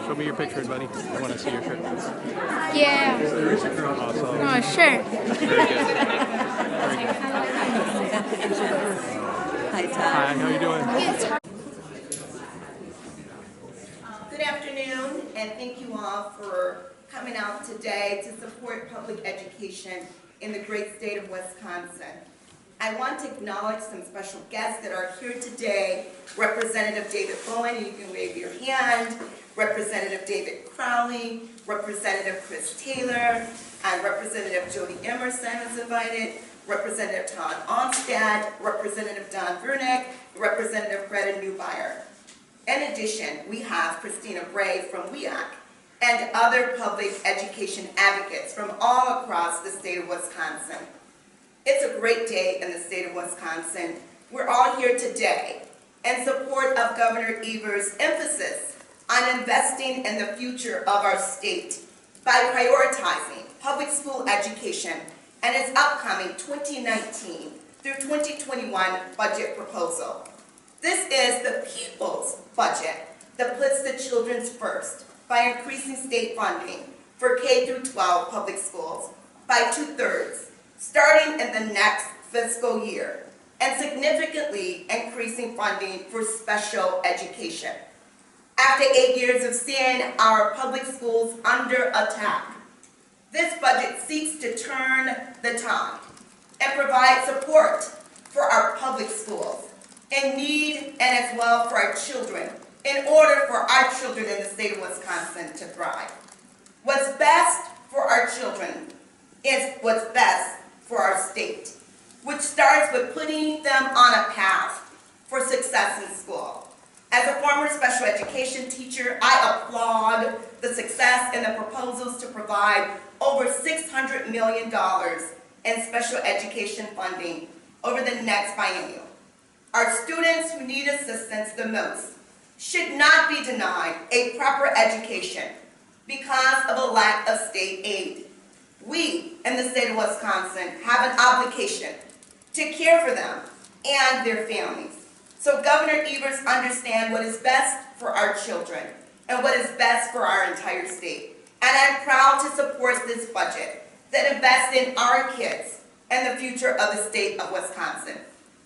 Show me your picture, buddy. I want to see your shirt. Yeah. Awesome. Oh, sure. Very good. Very good. Hi, how you doing? Good afternoon, and thank you all for coming out today to support public education in the great state of Wisconsin. I want to acknowledge some special guests that are here today. Representative David Bowen, you can wave your hand. Representative David Crowley, Representative Chris Taylor, and Representative Jody Emerson is invited. Representative Todd Onstad, Representative Don Vernick, Representative Greta Newbeyer. In addition, we have Christina Bray from WEAC and other public education advocates from all across the state of Wisconsin. It's a great day in the state of Wisconsin. We're all here today in support of Governor Evers' emphasis on investing in the future of our state by prioritizing public school education and its upcoming 2019 through 2021 budget proposal. This is the people's budget that puts the children first by increasing state funding for K through 12 public schools by 2/3, starting in the next fiscal year, and significantly increasing funding for special education. After 8 years of seeing our public schools under attack, this budget seeks to turn the tide and provide support for our public schools in need and as well for our children in order for our children in the state of Wisconsin to thrive. What's best for our children is what's best for our state, which starts with putting them on a path for success in school. As a former special education teacher, I applaud the success in the proposals to provide over $600 million in special education funding over the next biennium. Our students who need assistance the most should not be denied a proper education because of a lack of state aid. We in the state of Wisconsin have an obligation to care for them and their families. So Governor Evers understands what is best for our children and what is best for our entire state. And I'm proud to support this budget that invests in our kids and the future of the state of Wisconsin.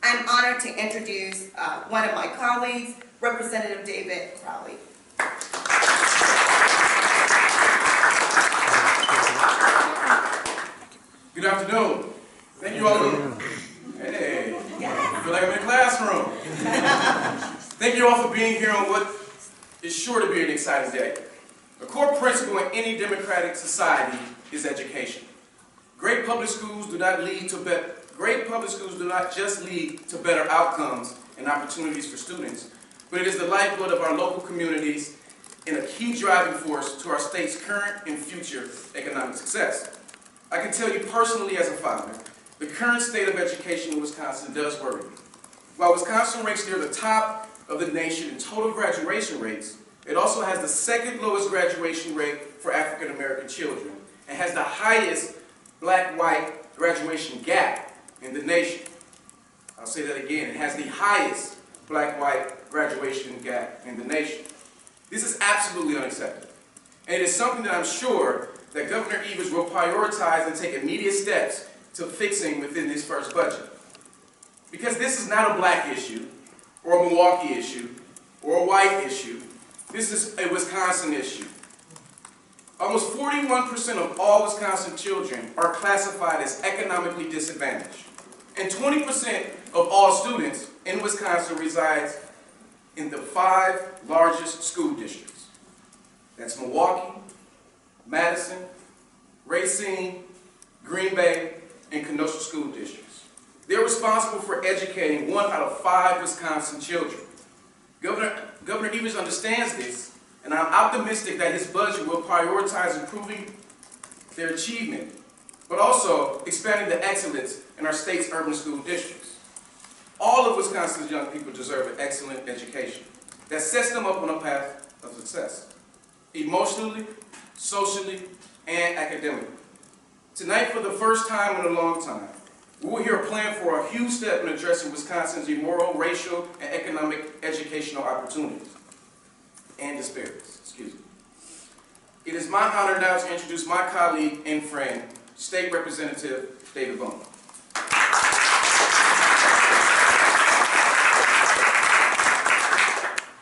I'm honored to introduce one of my colleagues, Representative David Crowley. Good afternoon. Thank you all. Hey, I feel like I'm in a classroom. Thank you all for being here on what is sure to be an exciting day. A core principle in any democratic society is education. Great public schools do not just lead to better outcomes and opportunities for students, but it is the lifeblood of our local communities and a key driving force to our state's current and future economic success. I can tell you personally as a father, the current state of education in Wisconsin does worry me. While Wisconsin ranks near the top of the nation in total graduation rates, it also has the second lowest graduation rate for African American children and has the highest black-white graduation gap in the nation. I'll say that again, it has the highest black-white graduation gap in the nation. This is absolutely unacceptable. And it is something that I'm sure that Governor Evers will prioritize and take immediate steps to fixing within this first budget. Because this is not a black issue, or a Milwaukee issue, or a white issue. This is a Wisconsin issue. Almost 41% of all Wisconsin children are classified as economically disadvantaged. And 20% of all students in Wisconsin resides in the 5 largest school districts. That's Milwaukee, Madison, Racine, Green Bay, and Kenosha school districts. They're responsible for educating 1 out of 5 Wisconsin children. Governor Evers understands this, and I'm optimistic that his budget will prioritize improving their achievement, but also expanding the excellence in our state's urban school districts. All of Wisconsin's young people deserve an excellent education that sets them up on a path of success, emotionally, socially, and academically. Tonight, for the first time in a long time, we will hear a plan for a huge step in addressing Wisconsin's immoral, racial, and economic educational opportunities and disparities. It is my honor now to introduce my colleague and friend, State Representative David Bowman.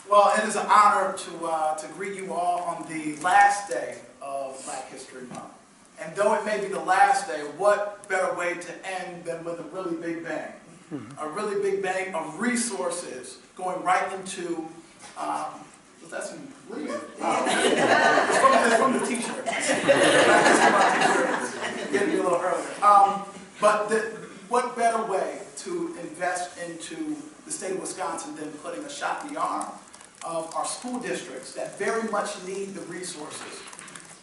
Well, it is an honor to greet you all on the last day of Black History Month. And though it may be the last day, what better way to end than with a really big bang? A really big bang of resources going right into, was that some reading? It's from the t-shirt. Getting me a little earlier. But what better way to invest into the state of Wisconsin than putting a shot in the arm of our school districts that very much need the resources.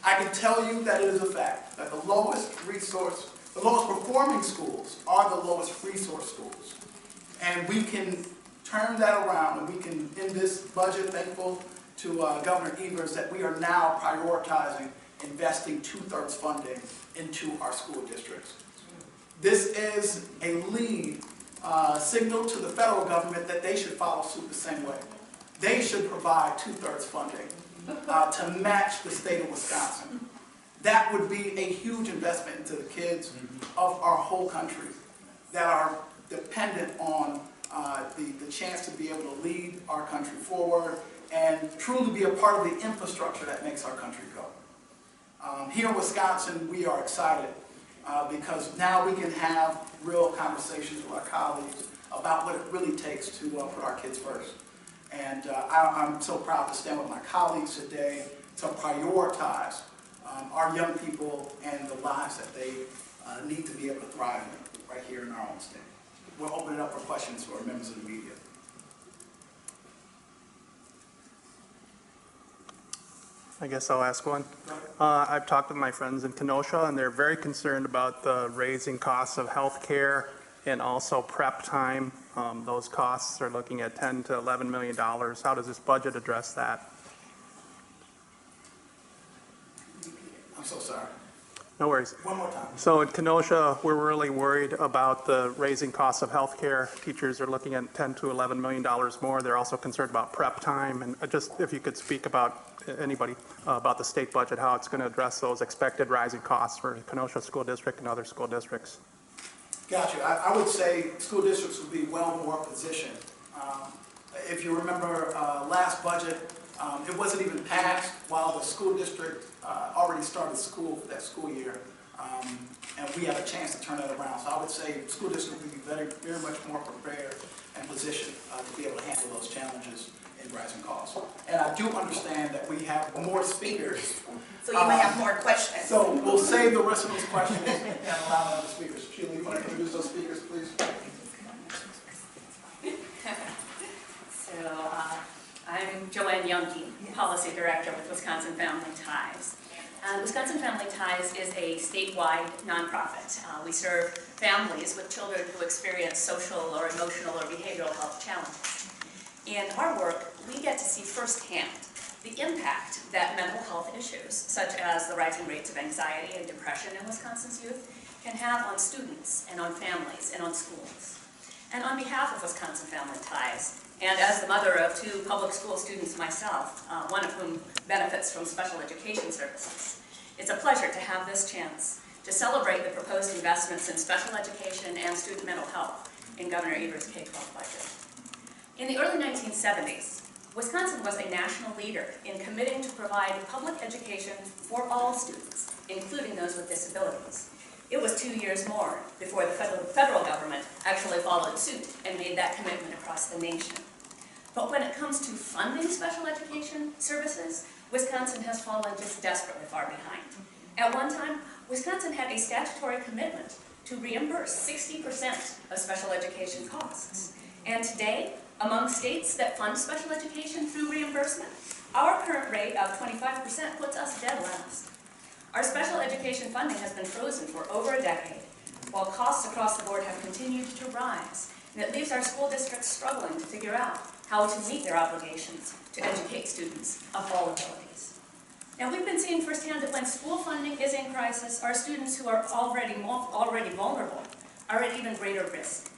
I can tell you that it is a fact that the lowest performing schools are the lowest resource schools. And we can turn that around, and we can, in this budget, thankful to Governor Evers that we are now prioritizing investing 2/3 funding into our school districts. This is a lead signal to the federal government that they should follow suit the same way. They should provide 2/3 funding to match the state of Wisconsin. That would be a huge investment into the kids of our whole country that are dependent on the chance to be able to lead our country forward and truly be a part of the infrastructure that makes our country go. Here in Wisconsin, we are excited because now we can have real conversations with our colleagues about what it really takes to put our kids first. And I'm so proud to stand with my colleagues today to prioritize our young people and the lives that they need to be able to thrive in right here in our own state. We'll open it up for questions for members of the media. I guess I'll ask one. I've talked with my friends in Kenosha, and they're very concerned about the raising costs of health care and also prep time. Those costs are looking at $10 to $11 million. How does this budget address that? I'm so sorry. No worries. One more time. So in Kenosha, we're really worried about the raising costs of health care. Teachers are looking at $10 to $11 million more. They're also concerned about prep time. And just if you could speak about anybody about the state budget, how it's going to address those expected rising costs for Kenosha School District and other school districts. Gotcha. I would say school districts would be well more positioned. If you remember last budget, it wasn't even passed while the school district already started school for that school year. And we had a chance to turn that around. So I would say school district would be very much more prepared and positioned to be able to handle those challenges in rising costs. And I do understand that we have more speakers. So you might have more questions. So we'll save the rest of those questions and allow other speakers. Sheila, you want to introduce those speakers, please? So I'm Joanne Youngke, Policy Director with Wisconsin Family Ties. Wisconsin Family Ties is a statewide nonprofit. We serve families with children who experience social or emotional or behavioral health challenges. In our work, we get to see firsthand the impact that mental health issues, such as the rising rates of anxiety and depression in Wisconsin's youth, can have on students and on families and on schools. And on behalf of Wisconsin Family Ties, and as the mother of 2 public school students myself, one of whom benefits from special education services, it's a pleasure to have this chance to celebrate the proposed investments in special education and student mental health in Governor Evers' K-12 budget. In the early 1970s, Wisconsin was a national leader in committing to provide public education for all students, including those with disabilities. It was 2 years more before the federal government actually followed suit and made that commitment across the nation. But when it comes to funding special education services, Wisconsin has fallen just desperately far behind. At one time, Wisconsin had a statutory commitment to reimburse 60% of special education costs. And today, among states that fund special education through reimbursement, our current rate of 25% puts us dead last. Our special education funding has been frozen for over a decade, while costs across the board have continued to rise, and it leaves our school districts struggling to figure out how to meet their obligations to educate students of all abilities. Now, we've been seeing firsthand that when school funding is in crisis, our students who are already vulnerable are at even greater risk.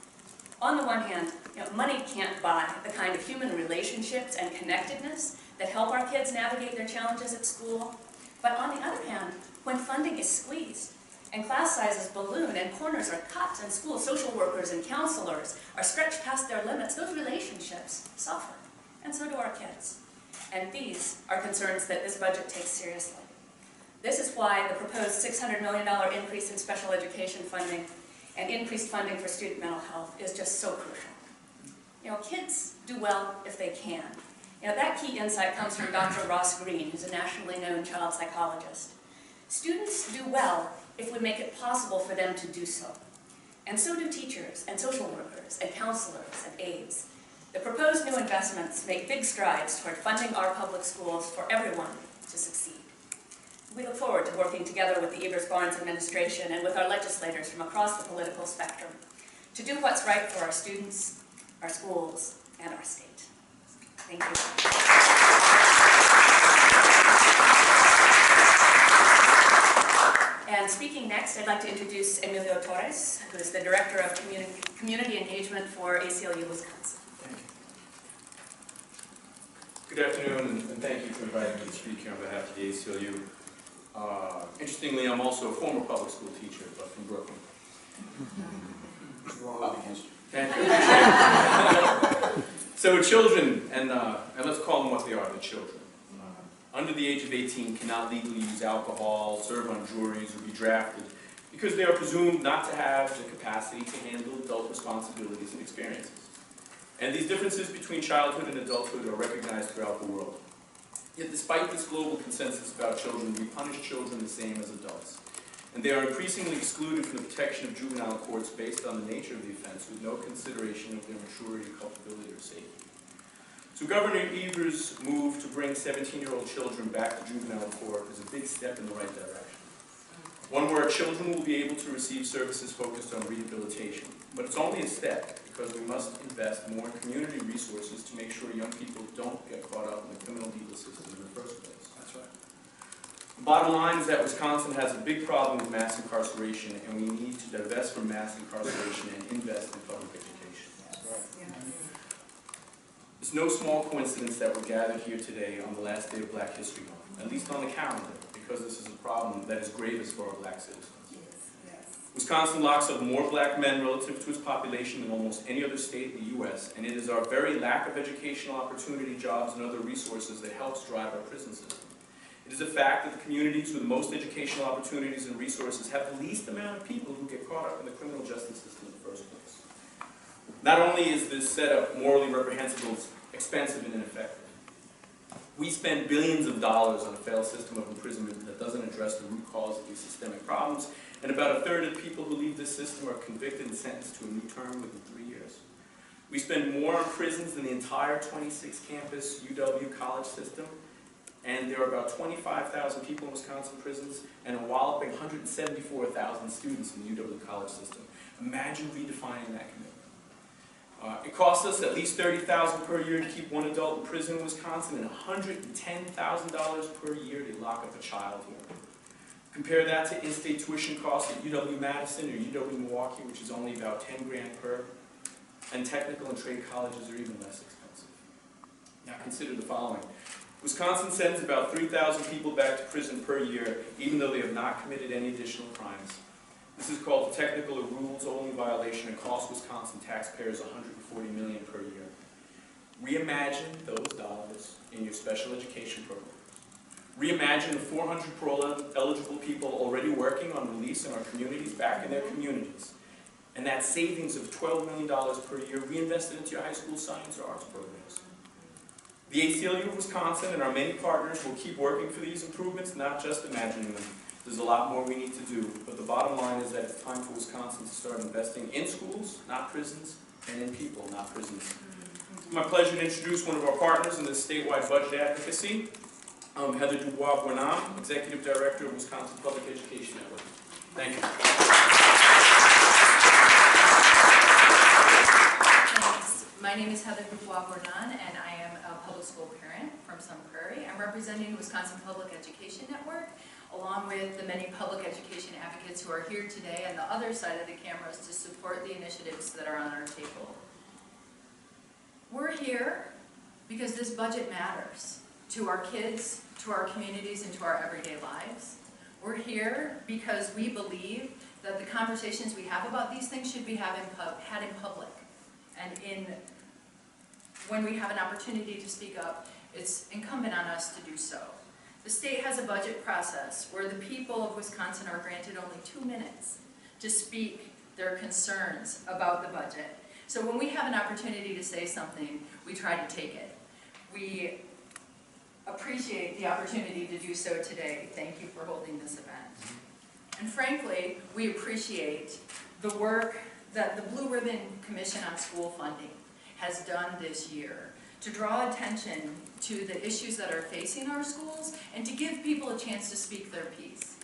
On the one hand, money can't buy the kind of human relationships and connectedness that help our kids navigate their challenges at school. But on the other hand, when funding is squeezed, and class sizes balloon, and corners are cut, and school social workers and counselors are stretched past their limits, those relationships suffer, and so do our kids. And these are concerns that this budget takes seriously. This is why the proposed $600 million increase in special education funding and increased funding for student mental health is just so crucial. You know, kids do well if they can. You know, that key insight comes from Dr. Ross Green, who's a nationally known child psychologist. Students do well if we make it possible for them to do so. And so do teachers and social workers and counselors and aides. The proposed new investments make big strides toward funding our public schools for everyone to succeed. We look forward to working together with the Evers-Barnes administration and with our legislators from across the political spectrum to do what's right for our students, our schools, and our state. Thank you. And speaking next, I'd like to introduce Emilio Torres, who is the Director of Community Engagement for ACLU Wisconsin. Good afternoon, and thank you for inviting me to speak here on behalf of the ACLU. Interestingly, I'm also a former public school teacher, but from Brooklyn. Thank you. So children, and let's call them what they are, the children. Under the age of 18 cannot legally use alcohol, serve on juries, or be drafted because they are presumed not to have the capacity to handle adult responsibilities and experiences. And these differences between childhood and adulthood are recognized throughout the world. Yet despite this global consensus about children, we punish children the same as adults. And they are increasingly excluded from the protection of juvenile courts based on the nature of the offense with no consideration of their maturity, culpability, or safety. So Governor Evers' move to bring 17-year-old children back to juvenile court is a big step in the right direction. One where children will be able to receive services focused on rehabilitation. But it's only a step because we must invest more in community resources to make sure young people don't get caught up in the criminal legal system in the first place. That's right. The bottom line is that Wisconsin has a big problem with mass incarceration, and we need to divest from mass incarceration and invest in public education. That's right. It's no small coincidence that we're gathered here today on the last day of Black History Month, at least on the calendar, because this is a problem that is gravest for our black citizens. Wisconsin locks up more black men relative to its population than almost any other state in the U.S., and it is our very lack of educational opportunity, jobs, and other resources that helps drive our prison system. It is a fact that the communities with the most educational opportunities and resources have the least amount of people who get caught up in the criminal justice system in the first place. Not only is this setup morally reprehensible, it's expensive and ineffective. We spend billions of dollars on a failed system of imprisonment that doesn't address the root cause of these systemic problems, and about a third of the people who leave this system are convicted and sentenced to a new term within 3 years. We spend more on prisons than the entire 26-campus UW college system, and there are about 25,000 people in Wisconsin prisons and a walloping 174,000 students in the UW college system. Imagine redefining that commitment. It costs us at least $30,000 per year to keep one adult in prison in Wisconsin and $110,000 per year to lock up a child here. Compare that to in-state tuition costs at UW-Madison or UW-Milwaukee, which is only about $10,000 per, and technical and trade colleges are even less expensive. Now consider the following. Wisconsin sends about 3,000 people back to prison per year, even though they have not committed any additional crimes. This is called a technical or rules-only violation and costs Wisconsin taxpayers $140 million per year. Reimagine those dollars in your special education program. Reimagine the 400 parole-eligible people already working on release in our communities back in their communities. And that savings of $12 million per year reinvested into your high school science or arts programs. The ACLU of Wisconsin and our many partners will keep working for these improvements, not just imagining them. There's a lot more we need to do, but the bottom line is that it's time for Wisconsin to start investing in schools, not prisons, and in people, not prisons. It's my pleasure to introduce one of our partners in this statewide budget advocacy, Heather Dubois-Bournan, Executive Director of Wisconsin Public Education Network. Thank you. Thanks. My name is Heather Dubois-Bournan, and I am a public school parent from Sun Prairie. I'm representing Wisconsin Public Education Network, along with the many public education advocates who are here today on the other side of the cameras to support the initiatives that are on our table. We're here because this budget matters. to our kids, to our communities, and to our everyday lives. We're here because we believe that the conversations we have about these things should be had in public. And when we have an opportunity to speak up, it's incumbent on us to do so. The state has a budget process where the people of Wisconsin are granted only 2 minutes to speak their concerns about the budget. So when we have an opportunity to say something, we try to take it. We appreciate the opportunity to do so today. Thank you for holding this event. And frankly, we appreciate the work that the Blue Ribbon Commission on School Funding has done this year to draw attention to the issues that are facing our schools and to give people a chance to speak their piece.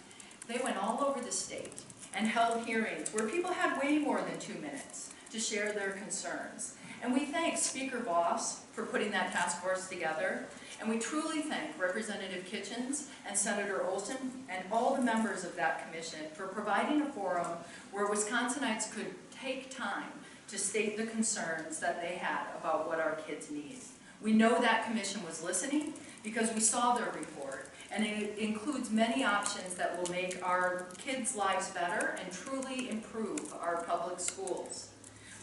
They went all over the state and held hearings where people had way more than 2 minutes to share their concerns. And we thank Speaker Voss for putting that task force together. And we truly thank Representative Kitchens and Senator Olson and all the members of that commission for providing a forum where Wisconsinites could take time to state the concerns that they had about what our kids need. We know that commission was listening because we saw their report, and it includes many options that will make our kids' lives better and truly improve our public schools.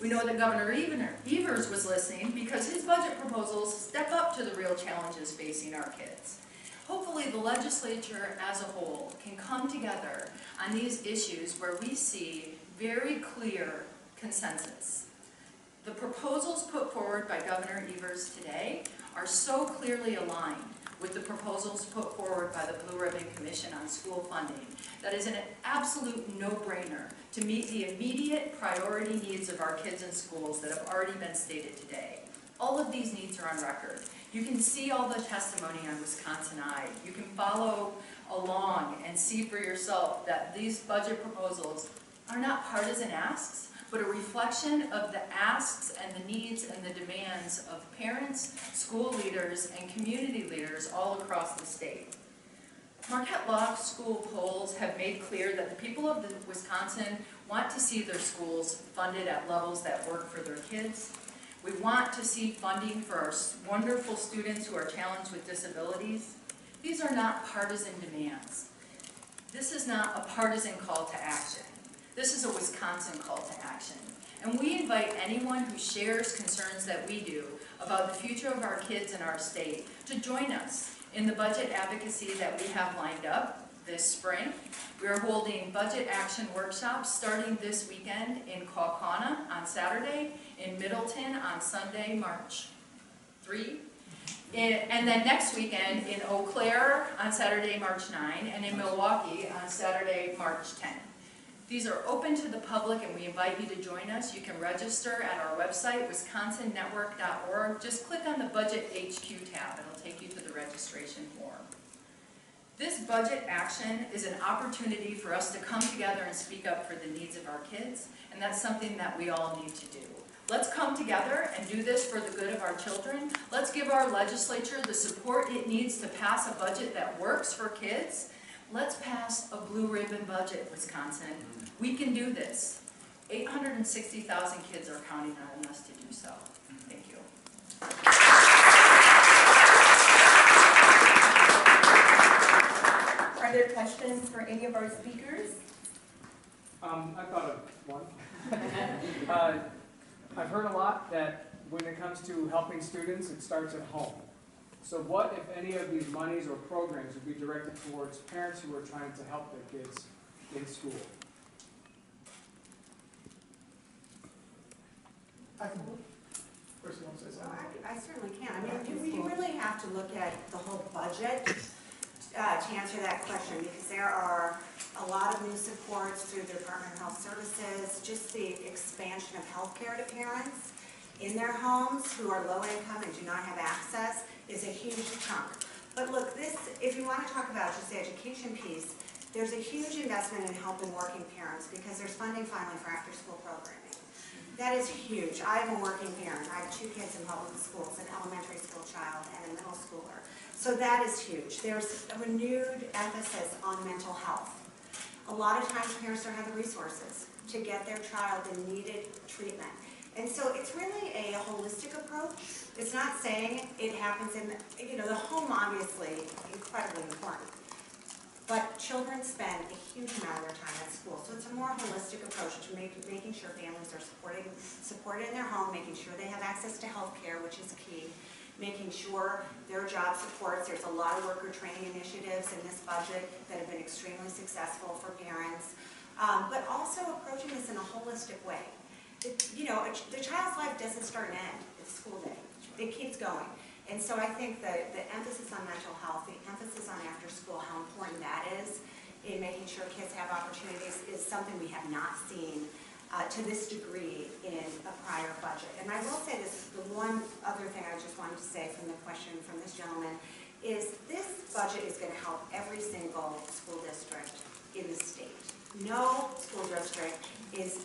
We know that Governor Evers was listening because his budget proposals step up to the real challenges facing our kids. Hopefully the legislature as a whole can come together on these issues where we see very clear consensus. The proposals put forward by Governor Evers today are so clearly aligned with the proposals put forward by the Blue Ribbon Commission on School Funding that is an absolute no-brainer to meet the immediate priority needs of our kids in schools that have already been stated today. All of these needs are on record. You can see all the testimony on Wisconsin Eye. You can follow along and see for yourself that these budget proposals are not partisan asks, but a reflection of the asks and the needs and the demands of parents, school leaders, and community leaders all across the state. Marquette Law School polls have made clear that the people of Wisconsin want to see their schools funded at levels that work for their kids. We want to see funding for our wonderful students who are challenged with disabilities. These are not partisan demands. This is not a partisan call to action. This is a Wisconsin call to action. And we invite anyone who shares concerns that we do about the future of our kids in our state to join us in the budget advocacy that we have lined up this spring. We are holding budget action workshops starting this weekend in Kaukauna on Saturday, in Middleton on Sunday, March 3, and then next weekend in Eau Claire on Saturday, March 9, and in Milwaukee on Saturday, March 10. These are open to the public and we invite you to join us. You can register at our website, wisconsonnetwork.org. Just click on the Budget HQ tab. It'll take you to the registration form. This budget action is an opportunity for us to come together and speak up for the needs of our kids, and that's something that we all need to do. Let's come together and do this for the good of our children. Let's give our legislature the support it needs to pass a budget that works for kids. Let's pass a blue ribbon budget, Wisconsin. We can do this. 860,000 kids are counting on us to do so. Thank you. Are there questions for any of our speakers? I thought of one. I've heard a lot that when it comes to helping students, it starts at home. So what, if any, of these monies or programs would be directed towards parents who are trying to help their kids in school? I can move. First, you want to say Well, something? I certainly can. I mean, we really have to look at the whole budget to answer that question, because there are a lot of new supports through the Department of Health Services, just the expansion of health care to parents in their homes who are low income and do not have access is a huge chunk. But look, this, if you want to talk about just the education piece, there's a huge investment in helping working parents because there's funding finally for after-school programming. That is huge. I'm a working parent. I have 2 kids in public schools, an elementary school child and a middle schooler. So that is huge. There's a renewed emphasis on mental health. A lot of times parents don't have the resources to get their child the needed treatment. And so it's really a holistic approach. It's not saying it happens in, the home obviously incredibly important. But children spend a huge amount of their time at school. So it's a more holistic approach to making sure families are supported in their home, making sure they have access to health care, which is key, making sure their job supports. There's a lot of worker training initiatives in this budget that have been extremely successful for parents, but also approaching this in a holistic way. The child's life doesn't start and end at school day. It keeps going. And so I think the emphasis on mental health, the emphasis on after school, how important that is in making sure kids have opportunities is something we have not seen to this degree in a prior budget. And I will say this, the one other thing I just wanted to say from the question from this gentleman is this budget is going to help every single school district in the state. No school district is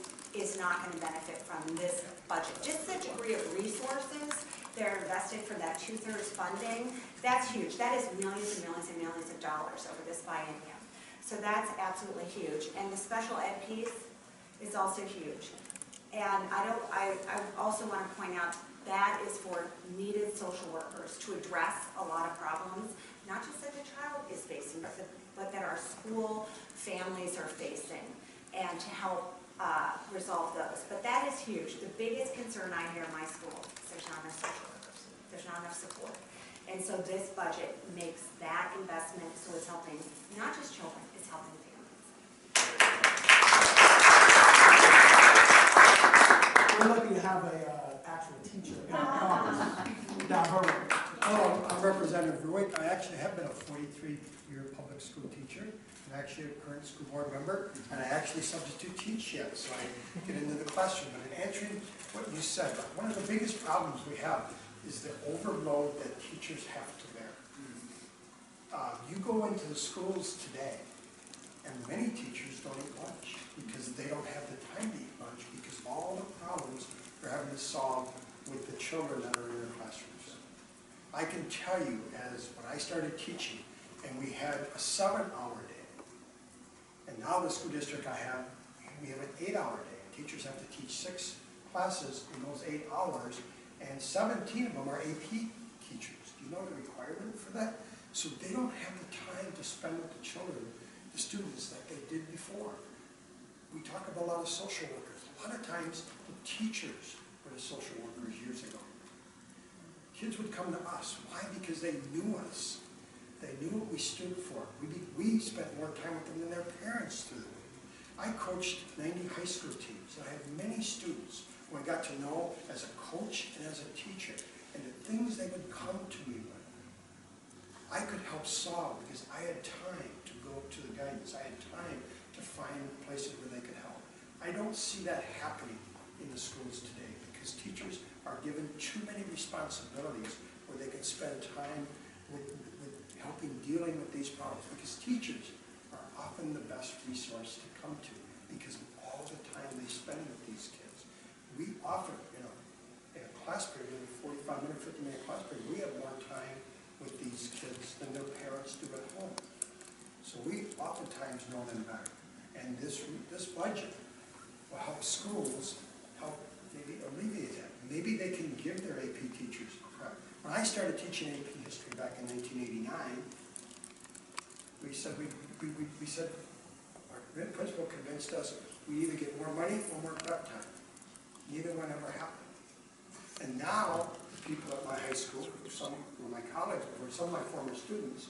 not going to benefit from this budget. Just the degree of resources that are invested for that 2/3 funding, that's huge. That is millions and millions and millions of dollars over this biennium. So that's absolutely huge. And the special ed piece is also huge. And I also want to point out that is for needed social workers to address a lot of problems, not just that the child is facing, but that our school families are facing, and to help resolve those. But that is huge. The biggest concern I hear in my school is there's not enough social workers. There's not enough support. And so this budget makes that investment, so it's helping not just children, it's helping families. We're lucky to have an actual teacher in our conference down her way. Hello, I'm Representative Ruick. I actually have been a 43-year public school teacher. I'm actually a current school board member, and I actually substitute teach yet, so I get into the classroom. But in answering what you said, one of the biggest problems we have is the overload that teachers have to bear. You go into the schools today, and many teachers don't eat lunch because they don't have the time to eat lunch because of all the problems they're having to solve with the children that are in their classrooms. I can tell you, as when I started teaching, and we had a 7-hour day, and now the school district we have an 8-hour day. Teachers have to teach 6 classes in those 8 hours, and 17 of them are AP teachers. Do you know the requirement for that? So they don't have the time to spend with the children, the students, like they did before. We talk about a lot of social workers. A lot of times, the teachers were the social workers years ago. Kids would come to us. Why? Because they knew us. They knew what we stood for. We spent more time with them than their parents through the week. I coached 90 high school teams, and I had many students who I got to know as a coach and as a teacher, and the things they would come to me with, I could help solve because I had time to go to the guidance. I had time to find places where they could help. I don't see that happening in the schools today because teachers are given too many responsibilities where they can spend time with helping dealing with these problems, because teachers are often the best resource to come to because of all the time they spend with these kids. We often, in a class period, in a 45-minute, 50-minute class period, we have more time with these kids than their parents do at home. So we oftentimes know them better. And this budget will help schools help maybe alleviate that. Maybe they can give their AP teachers prep. When I started teaching AP history back in 1989, we said our principal convinced us we either get more money or more prep time. Neither one ever happened. And now, the people at my high school, some of my colleagues, or some of my former students,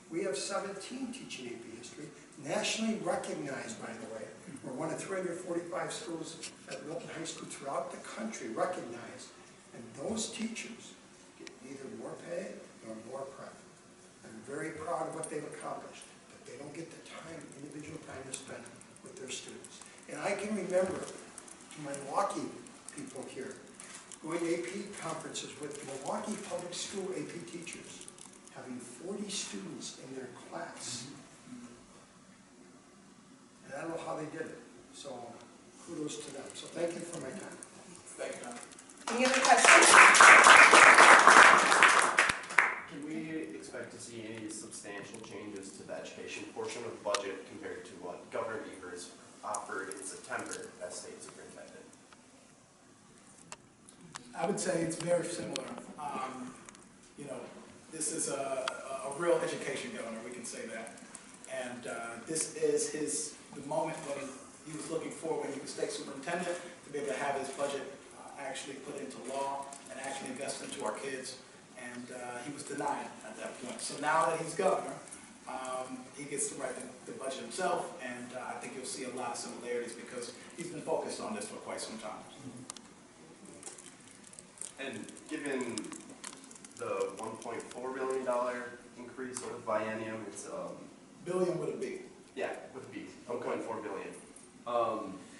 we have 17 teaching AP history, nationally recognized, by the way. We're one of 345 schools at Milton High School throughout the country recognized. And those teachers get neither more pay nor more prep. I'm very proud of what they've accomplished, but they don't get the time, individual time to spend with their students. And I can remember to my Milwaukee people here, going to AP conferences with Milwaukee Public School AP teachers, having 40 students in their class. And I don't know how they did it. So kudos to them. So thank you for my time. Thank you, Tom. Any other questions? Can we expect to see any substantial changes to the education portion of the budget compared to what Governor Evers offered in September as state superintendent? I would say it's very similar. You know, this is a real education governor, we can say that. And this is the moment when he was looking for, when he was state superintendent, to be able to have his budget actually put into law and actually invest into our kids. And he was denied at that point. So now that he's governor, he gets to write the budget himself, and I think you'll see a lot of similarities because he's been focused on this for quite some time. And given the $1.4 billion increase over the biennium, it's Billion with a B. yeah, with a B, 1.4 billion.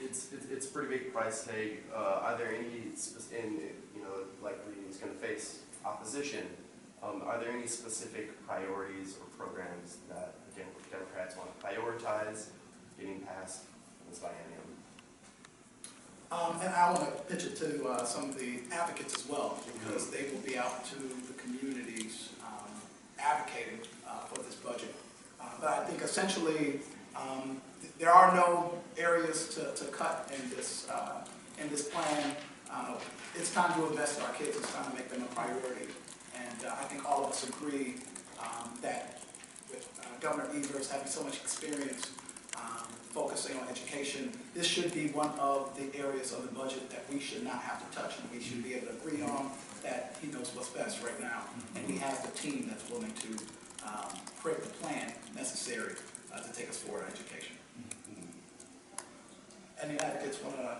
It's a pretty big price tag. Are there any, likely he's going to face opposition? Are there any specific priorities or programs that again Democrats want to prioritize getting past this biennium? And I want to pitch it to some of the advocates as well, because they will be out to the communities advocating for this budget. But I think essentially there are no areas to cut in this plan. It's time to invest in our kids. It's time to make them a priority. And I think all of us agree that with Governor Evers having so much experience focusing on education, this should be one of the areas of the budget that we should not have to touch, and we should be able to agree on that he knows what's best right now, and he has the team that's willing to create the plan necessary to take us forward in education. Any advocates want to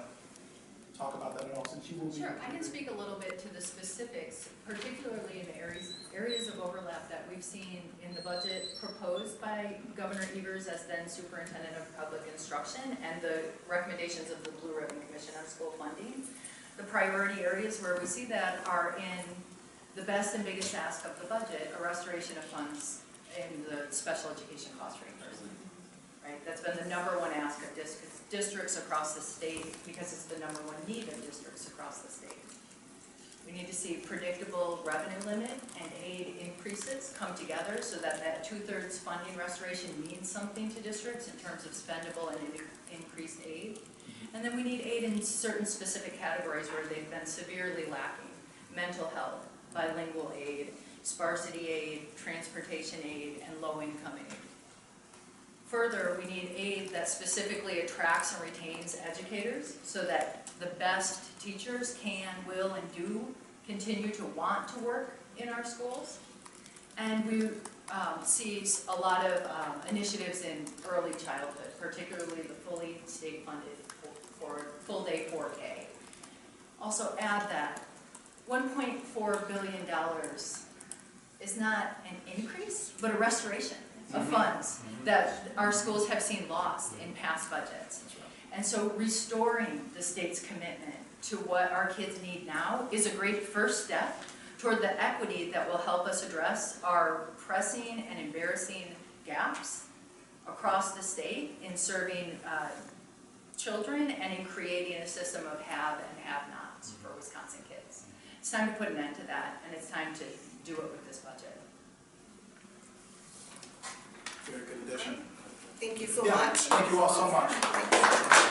talk about that at all, since you will be? Sure, I can speak a little bit to the specifics, particularly in the areas of overlap that we've seen in the budget proposed by Governor Evers as then Superintendent of Public Instruction and the recommendations of the Blue Ribbon Commission on School Funding. The priority areas where we see that are in the best and biggest ask of the budget, a restoration of funds in the special education cost reimbursement. Right? That's been the #1 ask of districts across the state because it's the #1 need of districts across the state. We need to see predictable revenue limit and aid increases come together so that that 2/3 funding restoration means something to districts in terms of spendable and increased aid. And then we need aid in certain specific categories where they've been severely lacking. Mental health, bilingual aid, sparsity aid, transportation aid, and low-income aid. Further, we need aid that specifically attracts and retains educators so that the best teachers can, will, and do continue to want to work in our schools. And we see a lot of initiatives in early childhood, particularly the fully state-funded for full-day 4K. Also add that $1.4 billion is not an increase, but a restoration of funds that our schools have seen lost in past budgets. And so restoring the state's commitment to what our kids need now is a great first step toward the equity that will help us address our pressing and embarrassing gaps across the state in serving children and in creating a system of have and have-nots for Wisconsin kids. It's time to put an end to that, and it's time to do it with this budget. Very good addition. Thank you so Yeah, much. thank you all so much.